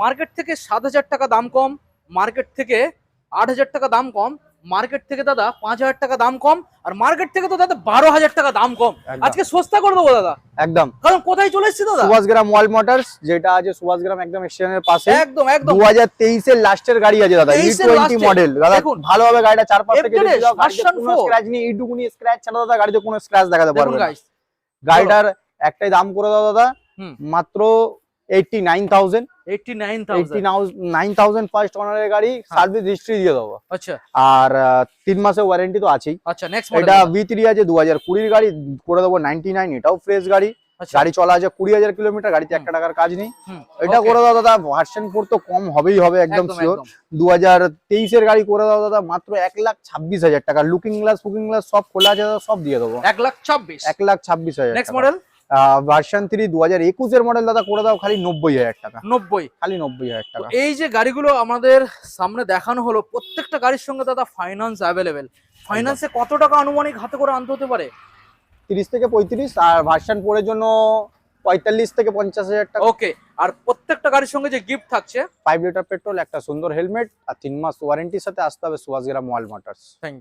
Market থেকে 7,000 টাকা দাম কম, মার্কেট থেকে 8,000 টাকা দাম কম, মার্কেট থেকে দাদা 5,000 টাকা দাম কম, আর মার্কেট থেকে তো দাদা 12,000 টাকা দাম কম। একদম। আজকে সস্তা করে দেবো দাদা, একদম। কারণ কোথায় চলে এসেছি দাদা? সুভাষগ্রাম ওয়াল মোটরস, যেটা আছে সুভাষগ্রাম একদম স্টেশনের পাশে। একদম একদম 2023 এর লাস্টের গাড়ি আছে দাদা, 23 এর E20 লাস্টের। মডেল দাদা। দেখুন, ভালোভাবে গাড়িটা চারপাশ থেকে FTS দেখে দাও, গাড়িতে version কোনো 4 স্ক্র্যাচ নেই। এইটুকুনি স্ক্র্যাচ ছাড়া দাদা গাড়িতে কোনো স্ক্র্যাচ দেখাতে পারবে দেখুন না। গাইস, গাড়িটার একটাই দাম করে দাও দাদা, হুম। মাত্র 89,000। 89,000। ফার্স্ট ওনারের গাড়ি, সার্ভিস হিস্ট্রি দিয়ে দেবো। আচ্ছা আর 3 মাসের ওয়ারেন্টি তো আছেই। আচ্ছা, নেক্সট এটা মডেল। V3 আছে 2020 গাড়ি, করে দেবো 99। এটাও ফ্রেশ গাড়ি, আচ্ছা গাড়ি চলা আছে 20,000 কিলোমিটার, গাড়িতে 1 টাকার কাজ নেই। হুম, এটা okay, করে দাও দাদা, ভার্সন 4 তো কম হবেই হবে, একদম একদম শিওর। একদম 2023 এর গাড়ি করে দাও দাদা, মাত্র 1,26,000 টাকা। লুকিং গ্লাস ফুকিং গ্লাস সব খোলা আছে দাদা, সব দিয়ে দেবো। 1,26,000। 1,26,000 নেক্সট মডেল ভার্সন 3 2021 এর মডেল দাদা, করে দাও খালি 90,000 টাকা। 90। খালি 90,000 তো টাকা। এই যে গাড়িগুলো আমাদের সামনে দেখানো হলো, প্রত্যেকটা গাড়ির সঙ্গে দাদা ফাইন্যান্স অ্যাভেলেবেল। ফাইন্যান্সে কত টাকা আনুমানিক হাতে করে আনতে হতে পারে? 30 থেকে 35, আর ভার্সন 4 এর জন্য 45 থেকে 50,000 টাকা। ওকে, আর প্রত্যেকটা গাড়ির সঙ্গে যে গিফট থাকছে, 5 লিটার পেট্রোল, একটা সুন্দর হেলমেট, আর 3 মাস ওয়ারেন্টির সাথে আসতে হবে Subhashgram Wall Motors. Thank you.